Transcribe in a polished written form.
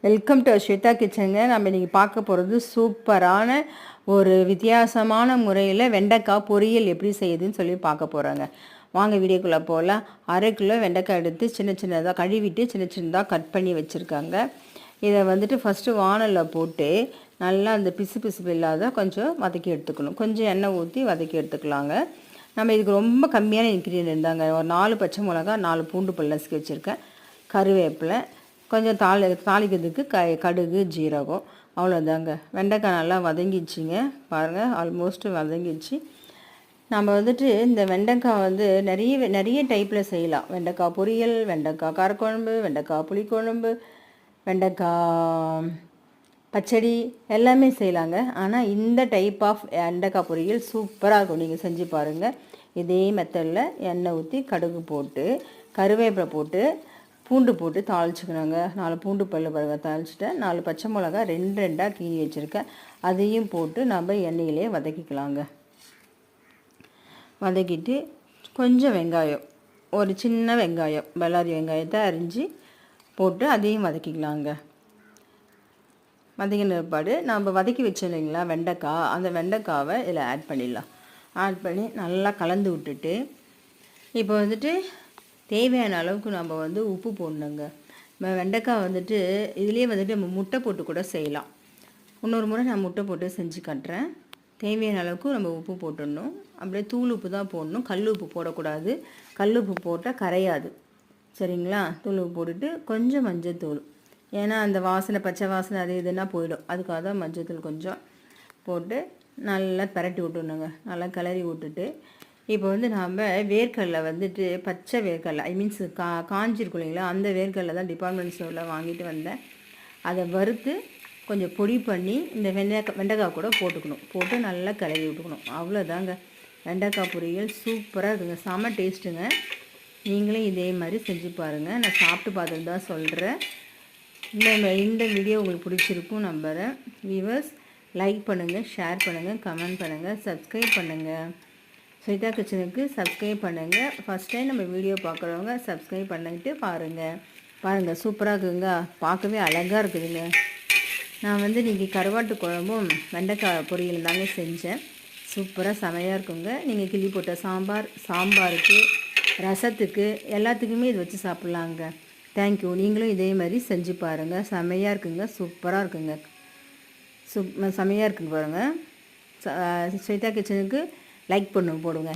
Welcome to Shweta கிச்சனுங்க. நம்ம இன்றைக்கி பார்க்க போகிறது சூப்பரான ஒரு வித்தியாசமான முறையில் வெண்டைக்காய் பொரியல் எப்படி செய்யுதுன்னு சொல்லி பார்க்க போகிறாங்க. வாங்க வீடியோக்குள்ளே போகலாம். 1/2 கிலோ வெண்டைக்காய் எடுத்து சின்ன சின்னதாக கழுவிட்டு சின்ன சின்னதாக கட் பண்ணி வச்சுருக்காங்க. இதை வந்துட்டு ஃபஸ்ட்டு வானலில் போட்டு நல்லா அந்த பிசு பிசுப்பு இல்லாத கொஞ்சம் வதக்கி எடுத்துக்கணும். கொஞ்சம் எண்ணெய் ஊற்றி வதக்கி எடுத்துக்கலாங்க. நம்ம இதுக்கு ரொம்ப கம்மியான இன்க்ரீடியன்ட் இருந்தாங்க. ஒரு 4 பச்சை மிளகா, 4 பூண்டு பல் நசுக்கி வச்சுருக்கேன், கருவேப்பிலை, கொஞ்சம் தாளிக்கிறதுக்கு கடுகு, ஜீரகம், அவ்வளோதாங்க. வெண்டைக்காய் நல்லா வதங்கிடுச்சிங்க, பாருங்கள், ஆல்மோஸ்ட்டு வதங்கிடுச்சு. நம்ம வந்துட்டு இந்த வெண்டைக்காய் வந்து நிறைய டைப்பில் செய்யலாம். வெண்டைக்காய் பொரியல், வெண்டைக்காய் காரக்குழம்பு, வெண்டைக்காய் புளிக்குழம்பு, வெண்டைக்காய் பச்சடி எல்லாமே செய்யலாங்க. ஆனால் இந்த டைப் ஆஃப் வெண்டைக்காய் பொரியல் சூப்பராக இருக்கும். நீங்கள் செஞ்சு பாருங்கள். இதே மெத்தடில் எண்ணெய் ஊற்றி கடுகு போட்டு கருவேப்பிலை போட்டு பூண்டு போட்டு தாளிச்சுக்கணுங்க. 4 பூண்டு பல் பாருங்கள் தாளிச்சிட்டேன். 4 பச்சை மிளகா 2 கீறி வச்சுருக்கேன், அதையும் போட்டு நம்ம எண்ணெயிலே வதக்கிக்கலாங்க. வதக்கிட்டு கொஞ்சம் வெங்காயம், ஒரு சின்ன வெங்காயம், பல்லாரி வெங்காயத்தை அரிஞ்சு போட்டு அதையும் வதக்கிக்கலாங்க. வதக்கின பிற்பாடு நம்ம வதக்கி வச்சோம் இல்லைங்களா வெண்டைக்காய், அந்த வெண்டைக்காவை இதில் ஆட் பண்ணிடலாம். ஆட் பண்ணி நல்லா கலந்து விட்டுட்டு இப்போ வந்துட்டு தேவையான அளவுக்கு நம்ம வந்து உப்பு போடணுங்க. வெண்டைக்காய் வந்துட்டு இதுலேயே வந்துட்டு நம்ம முட்டை போட்டு கூட செய்யலாம். இன்னொரு முறை நான் முட்டை போட்டு செஞ்சு காட்டுறேன். தேவையான அளவுக்கு நம்ம உப்பு போட்டுடணும். அப்படியே தூள் உப்பு தான் போடணும், கல் உப்பு போடக்கூடாது. கல் உப்பு போட்டால் கரையாது, சரிங்களா? தூள் உப்பு போட்டுட்டு கொஞ்சம் மஞ்சத்தூள், ஏன்னா அந்த வாசனை பச்சை வாசனை அது இதுன்னா போயிடும், அதுக்காக தான் மஞ்சத்தூள் கொஞ்சம் போட்டு நல்லா பரட்டி விட்டுணுங்க. நல்லா கிளறி விட்டுட்டு இப்போ வந்து நாம் வேர்க்கடலை வந்துட்டு பச்சை வேர்க்கடலை, மீன்ஸ் காஞ்சிருக்கும் இல்லைங்களா, அந்த வேர்க்கடலை தான் டிபார்ட்மெண்ட் ஸ்டோரில் வாங்கிட்டு வந்தேன். அதை வறுத்து கொஞ்சம் பொடி பண்ணி இந்த வெண்டைக்காய் கூட போட்டுக்கணும். போட்டு நல்லா கிளறி விட்டுக்கணும். அவ்வளோதாங்க. வெண்டைக்காய் பொரியல் சூப்பராக இருக்குங்க, செம டேஸ்ட்டுங்க. நீங்களும் இதே மாதிரி செஞ்சு பாருங்கள். நான் சாப்பிட்டு பார்த்துட்டு தான் சொல்கிறேன். இந்த வீடியோ உங்களுக்கு பிடிச்சிருக்கும் நம்புகிறேன். வியூவர்ஸ், லைக் பண்ணுங்கள், ஷேர் பண்ணுங்கள், கமெண்ட் பண்ணுங்கள், சப்ஸ்கிரைப் பண்ணுங்கள். ஸ்வேதா கிச்சனுக்கு சப்ஸ்கிரைப் பண்ணுங்கள். ஃபஸ்ட் டைம் நம்ம வீடியோ பார்க்குறவங்க சப்ஸ்கிரைப் பண்ணிட்டு பாருங்கள். சூப்பராக இருக்குங்க, பார்க்கவே அழகாக இருக்குதுங்க. நான் வந்து இன்றைக்கி கருவாட்டு குழம்பும் வெண்டைக்காய் பொரியல் தாங்க செஞ்சேன். சூப்பராக செமையாக இருக்குங்க. நீங்கள் கிள்ளி போட்ட சாம்பாருக்கு, ரசத்துக்கு, எல்லாத்துக்குமே இது வச்சு சாப்பிட்லாங்க. தேங்க்யூ. நீங்களும் இதே மாதிரி செஞ்சு பாருங்கள். செமையாக இருக்குங்க, சூப்பராக இருக்குங்க. செமையாக இருக்குங்க பாருங்கள். ஸ்வேதா கிச்சனுக்கு லைக் போடுங்க.